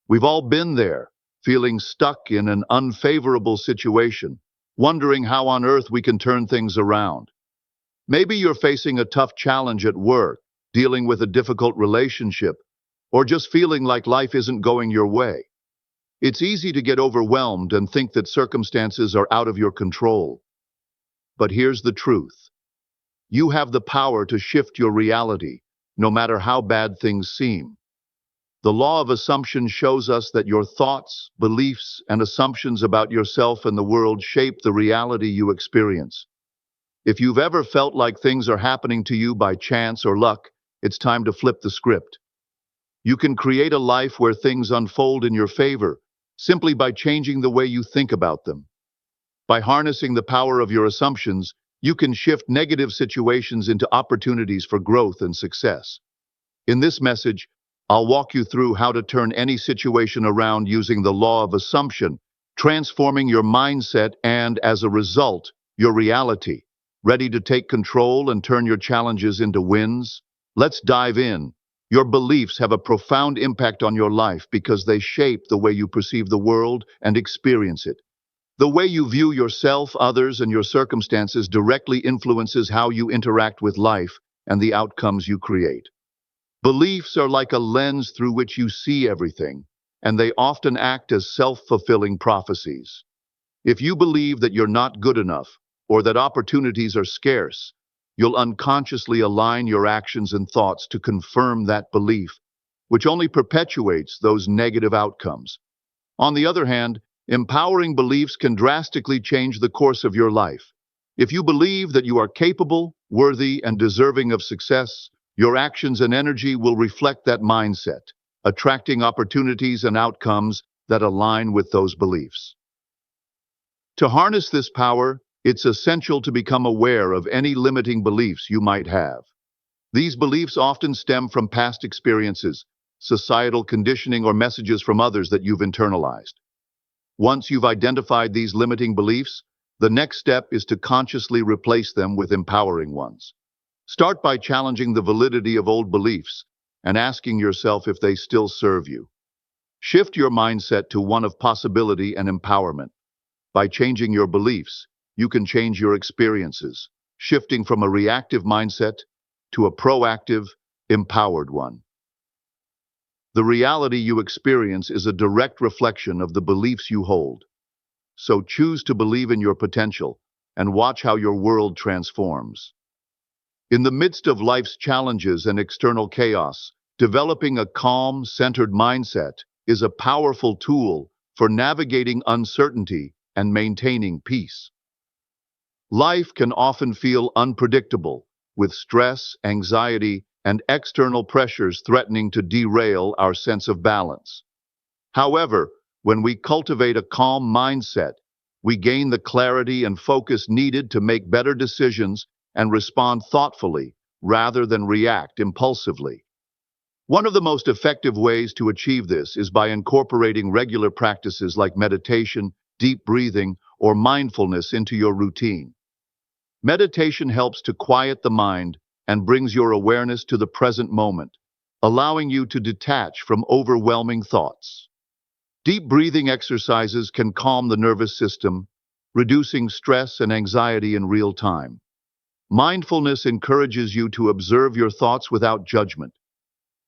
We've all been there, feeling stuck in an unfavorable situation, wondering how on earth we can turn things around. Maybe you're facing a tough challenge at work, dealing with a difficult relationship, or just feeling like life isn't going your way. It's easy to get overwhelmed and think that circumstances are out of your control. But here's the truth. You have the power to shift your reality, no matter how bad things seem. The law of assumption shows us that your thoughts, beliefs, and assumptions about yourself and the world shape the reality you experience. If you've ever felt like things are happening to you by chance or luck, it's time to flip the script. You can create a life where things unfold in your favor, simply by changing the way you think about them. By harnessing the power of your assumptions, you can shift negative situations into opportunities for growth and success. In this message, I'll walk you through how to turn any situation around using the law of assumption, transforming your mindset and, as a result, your reality. Ready to take control and turn your challenges into wins? Let's dive in. Your beliefs have a profound impact on your life because they shape the way you perceive the world and experience it. The way you view yourself, others, and your circumstances directly influences how you interact with life and the outcomes you create. Beliefs are like a lens through which you see everything, and they often act as self-fulfilling prophecies. If you believe that you're not good enough or that opportunities are scarce, you'll unconsciously align your actions and thoughts to confirm that belief, which only perpetuates those negative outcomes. On the other hand, empowering beliefs can drastically change the course of your life. If you believe that you are capable, worthy, and deserving of success, your actions and energy will reflect that mindset, attracting opportunities and outcomes that align with those beliefs. To harness this power, it's essential to become aware of any limiting beliefs you might have. These beliefs often stem from past experiences, societal conditioning, or messages from others that you've internalized. Once you've identified these limiting beliefs, the next step is to consciously replace them with empowering ones. Start by challenging the validity of old beliefs and asking yourself if they still serve you. Shift your mindset to one of possibility and empowerment. By changing your beliefs, you can change your experiences, shifting from a reactive mindset to a proactive, empowered one. The reality you experience is a direct reflection of the beliefs you hold. So choose to believe in your potential and watch how your world transforms. In the midst of life's challenges and external chaos, developing a calm, centered mindset is a powerful tool for navigating uncertainty and maintaining peace. Life can often feel unpredictable, with stress, anxiety, and external pressures threatening to derail our sense of balance. However, when we cultivate a calm mindset, we gain the clarity and focus needed to make better decisions and respond thoughtfully rather than react impulsively. One of the most effective ways to achieve this is by incorporating regular practices like meditation, deep breathing, or mindfulness into your routine. Meditation helps to quiet the mind and brings your awareness to the present moment, allowing you to detach from overwhelming thoughts. Deep breathing exercises can calm the nervous system, reducing stress and anxiety in real time. Mindfulness encourages you to observe your thoughts without judgment,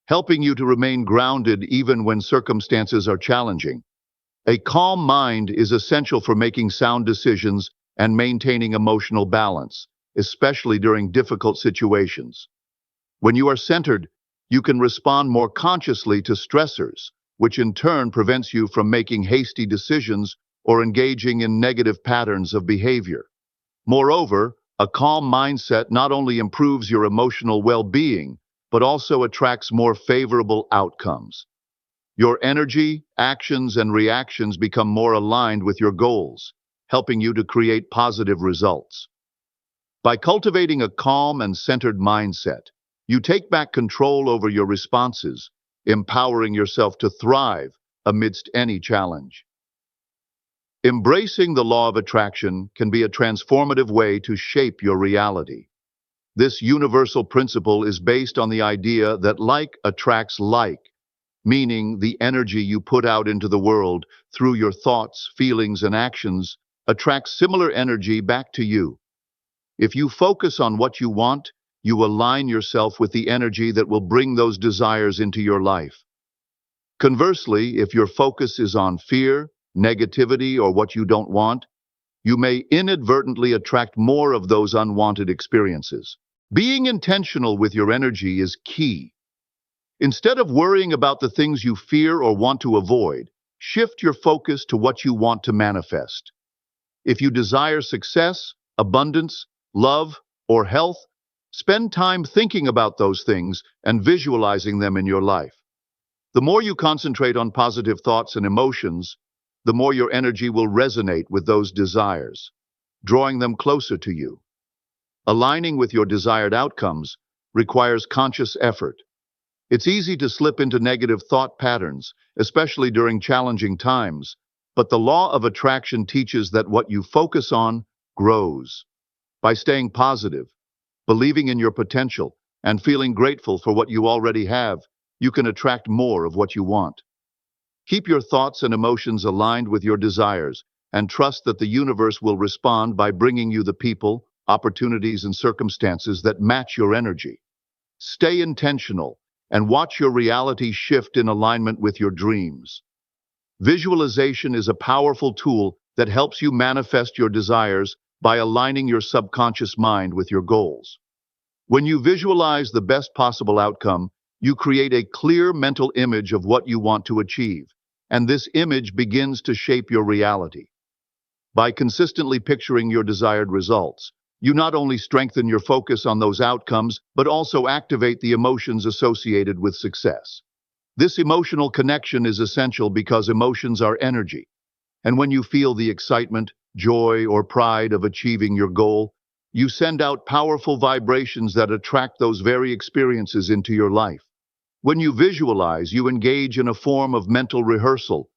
helping you to remain grounded even when circumstances are challenging. A calm mind is essential for making sound decisions and maintaining emotional balance, especially during difficult situations. When you are centered, you can respond more consciously to stressors, which in turn prevents you from making hasty decisions or engaging in negative patterns of behavior. Moreover, a calm mindset not only improves your emotional well-being, but also attracts more favorable outcomes. Your energy, actions, and reactions become more aligned with your goals, helping you to create positive results. By cultivating a calm and centered mindset, you take back control over your responses, empowering yourself to thrive amidst any challenge. Embracing the law of attraction can be a transformative way to shape your reality. This universal principle is based on the idea that like attracts like, meaning the energy you put out into the world through your thoughts, feelings, and actions attracts similar energy back to you. If you focus on what you want, you align yourself with the energy that will bring those desires into your life. Conversely, if your focus is on fear, negativity, or what you don't want, you may inadvertently attract more of those unwanted experiences. Being intentional with your energy is key. Instead of worrying about the things you fear or want to avoid, shift your focus to what you want to manifest. If you desire success, abundance, love, or health, spend time thinking about those things and visualizing them in your life. The more you concentrate on positive thoughts and emotions, the more your energy will resonate with those desires, drawing them closer to you. Aligning with your desired outcomes requires conscious effort. It's easy to slip into negative thought patterns, especially during challenging times, but the law of attraction teaches that what you focus on grows. By staying positive, believing in your potential, and feeling grateful for what you already have, you can attract more of what you want. Keep your thoughts and emotions aligned with your desires, and trust that the universe will respond by bringing you the people, opportunities, and circumstances that match your energy. Stay intentional and watch your reality shift in alignment with your dreams. Visualization is a powerful tool that helps you manifest your desires by aligning your subconscious mind with your goals. When you visualize the best possible outcome, you create a clear mental image of what you want to achieve, and this image begins to shape your reality. By consistently picturing your desired results, you not only strengthen your focus on those outcomes, but also activate the emotions associated with success. This emotional connection is essential because emotions are energy, and when you feel the excitement, joy, or pride of achieving your goal, you send out powerful vibrations that attract those very experiences into your life. When you visualize, you engage in a form of mental rehearsal.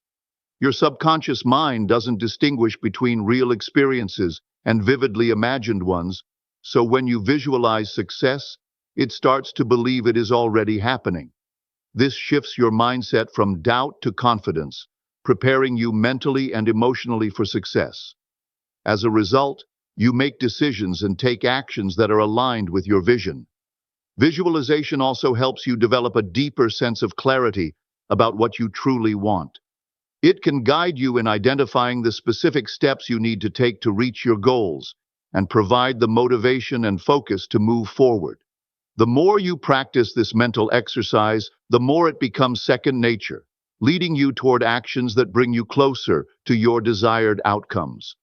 Your subconscious mind doesn't distinguish between real experiences and vividly imagined ones, so when you visualize success, it starts to believe it is already happening. This shifts your mindset from doubt to confidence, preparing you mentally and emotionally for success. As a result, you make decisions and take actions that are aligned with your vision. Visualization also helps you develop a deeper sense of clarity about what you truly want. It can guide you in identifying the specific steps you need to take to reach your goals and provide the motivation and focus to move forward. The more you practice this mental exercise, the more it becomes second nature, leading you toward actions that bring you closer to your desired outcomes.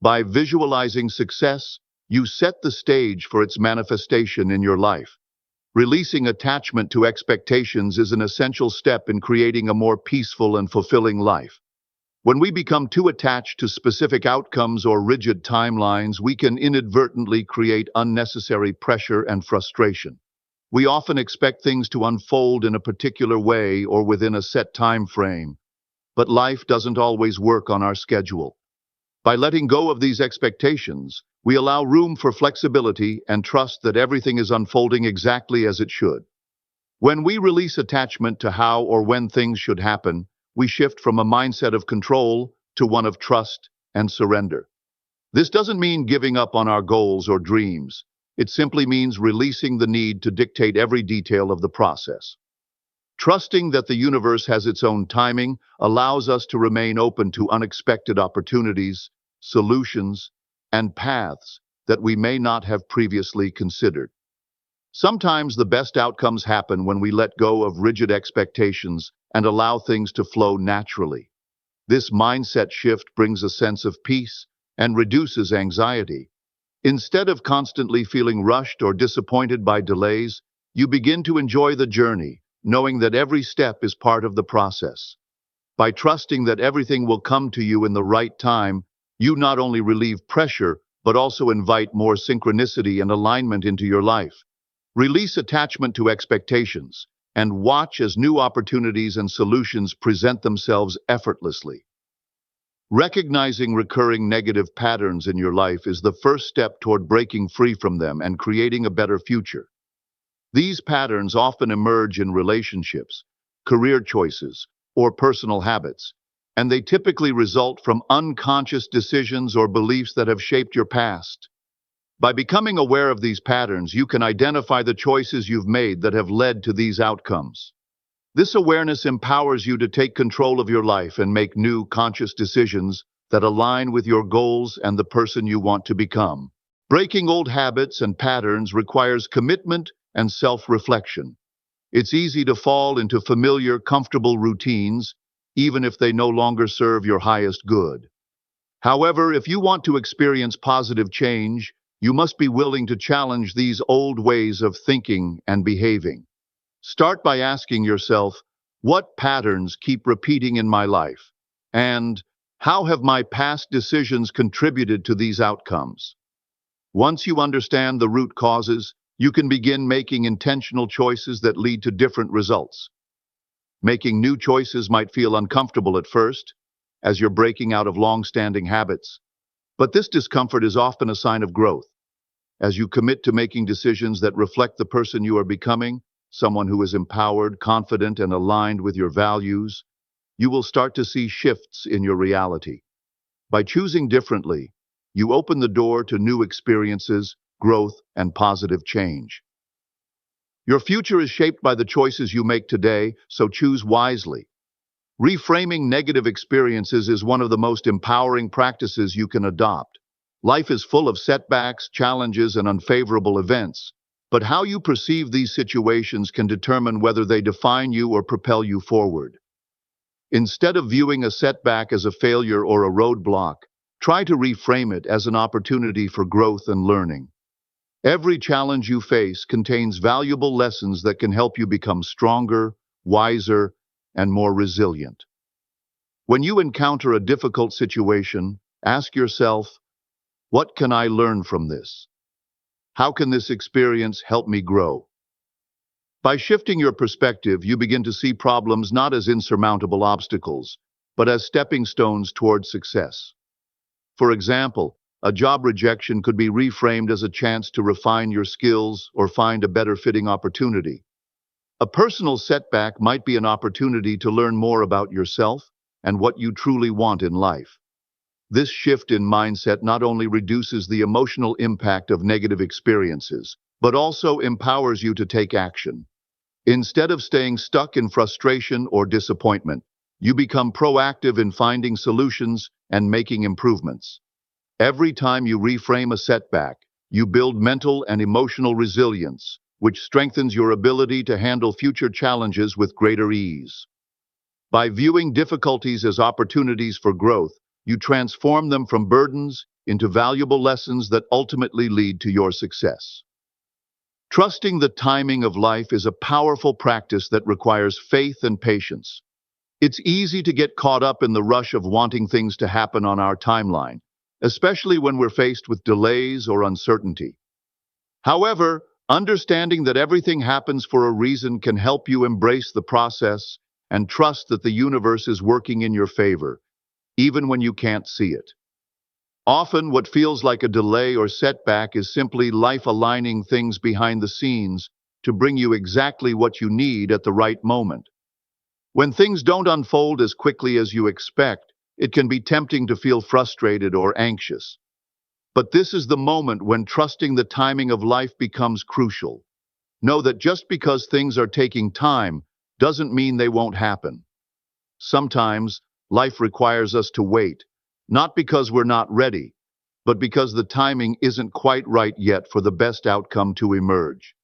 By visualizing success, you set the stage for its manifestation in your life. Releasing attachment to expectations is an essential step in creating a more peaceful and fulfilling life. When we become too attached to specific outcomes or rigid timelines, we can inadvertently create unnecessary pressure and frustration. We often expect things to unfold in a particular way or within a set time frame, but life doesn't always work on our schedule. By letting go of these expectations, we allow room for flexibility and trust that everything is unfolding exactly as it should. When we release attachment to how or when things should happen, we shift from a mindset of control to one of trust and surrender. This doesn't mean giving up on our goals or dreams. It simply means releasing the need to dictate every detail of the process. Trusting that the universe has its own timing allows us to remain open to unexpected opportunities, solutions, and paths that we may not have previously considered. Sometimes the best outcomes happen when we let go of rigid expectations and allow things to flow naturally. This mindset shift brings a sense of peace and reduces anxiety. Instead of constantly feeling rushed or disappointed by delays, you begin to enjoy the journey, knowing that every step is part of the process. By trusting that everything will come to you in the right time, you not only relieve pressure, but also invite more synchronicity and alignment into your life. Release attachment to expectations and watch as new opportunities and solutions present themselves effortlessly. Recognizing recurring negative patterns in your life is the first step toward breaking free from them and creating a better future. These patterns often emerge in relationships, career choices, or personal habits, and they typically result from unconscious decisions or beliefs that have shaped your past. By becoming aware of these patterns, you can identify the choices you've made that have led to these outcomes. This awareness empowers you to take control of your life and make new, conscious decisions that align with your goals and the person you want to become. Breaking old habits and patterns requires commitment and self-reflection. It's easy to fall into familiar, comfortable routines, even if they no longer serve your highest good. However, if you want to experience positive change, you must be willing to challenge these old ways of thinking and behaving. Start by asking yourself, what patterns keep repeating in my life? And how have my past decisions contributed to these outcomes? Once you understand the root causes, you can begin making intentional choices that lead to different results. Making new choices might feel uncomfortable at first, as you're breaking out of long-standing habits. But this discomfort is often a sign of growth. As you commit to making decisions that reflect the person you are becoming, someone who is empowered, confident, and aligned with your values, you will start to see shifts in your reality. By choosing differently, you open the door to new experiences, growth, and positive change. Your future is shaped by the choices you make today, so choose wisely. Reframing negative experiences is one of the most empowering practices you can adopt. Life is full of setbacks, challenges, and unfavorable events, but how you perceive these situations can determine whether they define you or propel you forward. Instead of viewing a setback as a failure or a roadblock, try to reframe it as an opportunity for growth and learning. Every challenge you face contains valuable lessons that can help you become stronger, wiser, and more resilient. When you encounter a difficult situation, ask yourself, what can I learn from this? How can this experience help me grow? By shifting your perspective, you begin to see problems not as insurmountable obstacles, but as stepping stones toward success. For example, a job rejection could be reframed as a chance to refine your skills or find a better fitting opportunity. A personal setback might be an opportunity to learn more about yourself and what you truly want in life. This shift in mindset not only reduces the emotional impact of negative experiences, but also empowers you to take action. Instead of staying stuck in frustration or disappointment, you become proactive in finding solutions and making improvements. Every time you reframe a setback, you build mental and emotional resilience, which strengthens your ability to handle future challenges with greater ease. By viewing difficulties as opportunities for growth, you transform them from burdens into valuable lessons that ultimately lead to your success. Trusting the timing of life is a powerful practice that requires faith and patience. It's easy to get caught up in the rush of wanting things to happen on our timeline, especially when we're faced with delays or uncertainty. However, understanding that everything happens for a reason can help you embrace the process and trust that the universe is working in your favor, even when you can't see it. Often, what feels like a delay or setback is simply life aligning things behind the scenes to bring you exactly what you need at the right moment. When things don't unfold as quickly as you expect, it can be tempting to feel frustrated or anxious. But this is the moment when trusting the timing of life becomes crucial. Know that just because things are taking time doesn't mean they won't happen. Sometimes, life requires us to wait, not because we're not ready, but because the timing isn't quite right yet for the best outcome to emerge.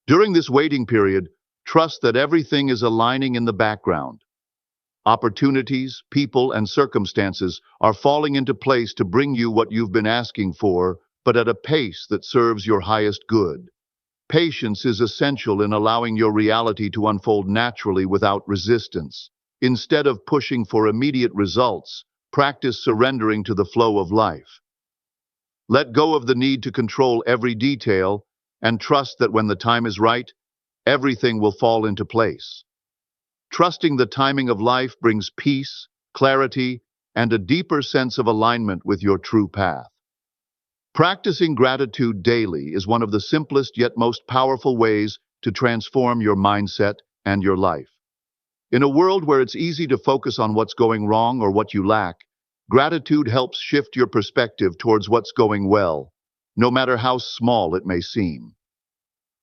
During this waiting period, trust that everything is aligning in the background. Opportunities, people, and circumstances are falling into place to bring you what you've been asking for, but at a pace that serves your highest good. Patience is essential in allowing your reality to unfold naturally without resistance. Instead of pushing for immediate results, practice surrendering to the flow of life. Let go of the need to control every detail and trust that when the time is right, everything will fall into place. Trusting the timing of life brings peace, clarity, and a deeper sense of alignment with your true path. Practicing gratitude daily is one of the simplest yet most powerful ways to transform your mindset and your life. In a world where it's easy to focus on what's going wrong or what you lack, gratitude helps shift your perspective towards what's going well, no matter how small it may seem.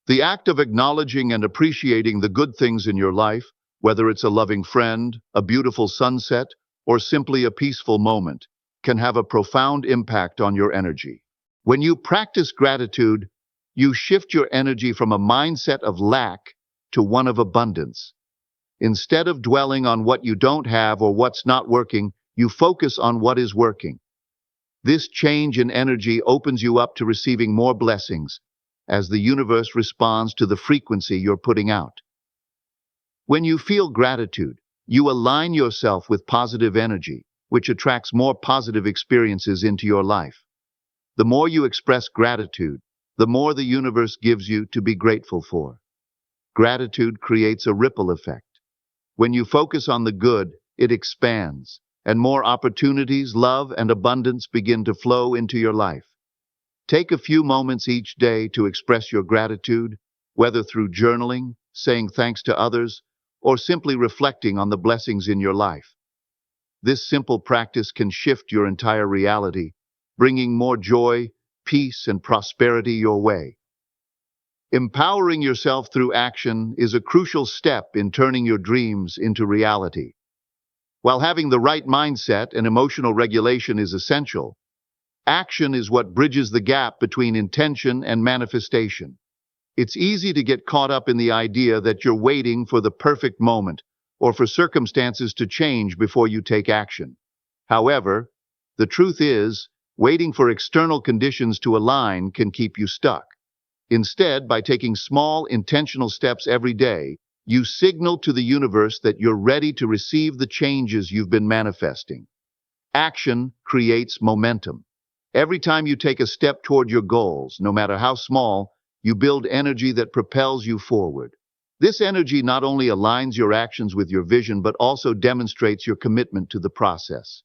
The act of acknowledging and appreciating the good things in your life, whether it's a loving friend, a beautiful sunset, or simply a peaceful moment, can have a profound impact on your energy. When you practice gratitude, you shift your energy from a mindset of lack to one of abundance. Instead of dwelling on what you don't have or what's not working, you focus on what is working. This change in energy opens you up to receiving more blessings as the universe responds to the frequency you're putting out. When you feel gratitude, you align yourself with positive energy, which attracts more positive experiences into your life. The more you express gratitude, the more the universe gives you to be grateful for. Gratitude creates a ripple effect. When you focus on the good, it expands, and more opportunities, love, and abundance begin to flow into your life. Take a few moments each day to express your gratitude, whether through journaling, saying thanks to others, or simply reflecting on the blessings in your life. This simple practice can shift your entire reality, bringing more joy, peace, and prosperity your way. Empowering yourself through action is a crucial step in turning your dreams into reality. While having the right mindset and emotional regulation is essential, action is what bridges the gap between intention and manifestation. It's easy to get caught up in the idea that you're waiting for the perfect moment or for circumstances to change before you take action. However, the truth is, waiting for external conditions to align can keep you stuck. Instead, by taking small, intentional steps every day, you signal to the universe that you're ready to receive the changes you've been manifesting. Action creates momentum. Every time you take a step toward your goals, no matter how small, you build energy that propels you forward. This energy not only aligns your actions with your vision, but also demonstrates your commitment to the process.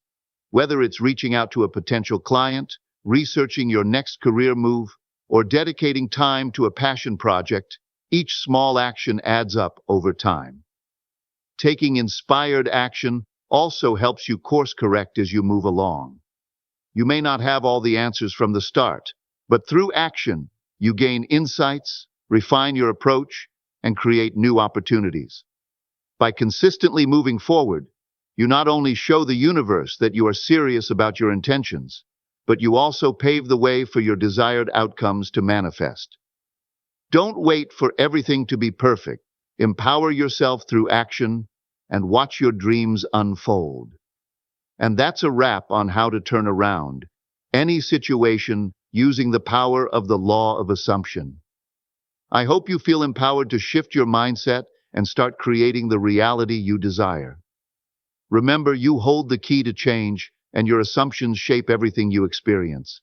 Whether it's reaching out to a potential client, researching your next career move, or dedicating time to a passion project, each small action adds up over time. Taking inspired action also helps you course correct as you move along. You may not have all the answers from the start, but through action, you gain insights, refine your approach, and create new opportunities. By consistently moving forward, you not only show the universe that you are serious about your intentions, but you also pave the way for your desired outcomes to manifest. Don't wait for everything to be perfect. Empower yourself through action and watch your dreams unfold. And that's a wrap on how to turn around any situation using the power of the law of assumption. I hope you feel empowered to shift your mindset and start creating the reality you desire. Remember, you hold the key to change, and your assumptions shape everything you experience.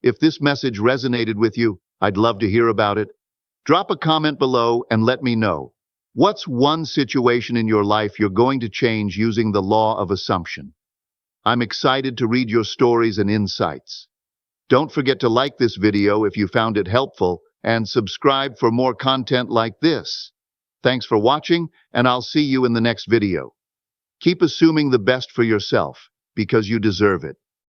If this message resonated with you, I'd love to hear about it. Drop a comment below and let me know. What's one situation in your life you're going to change using the law of assumption? I'm excited to read your stories and insights. Don't forget to like this video if you found it helpful and subscribe for more content like this. Thanks for watching, and I'll see you in the next video. Keep assuming the best for yourself, because you deserve it.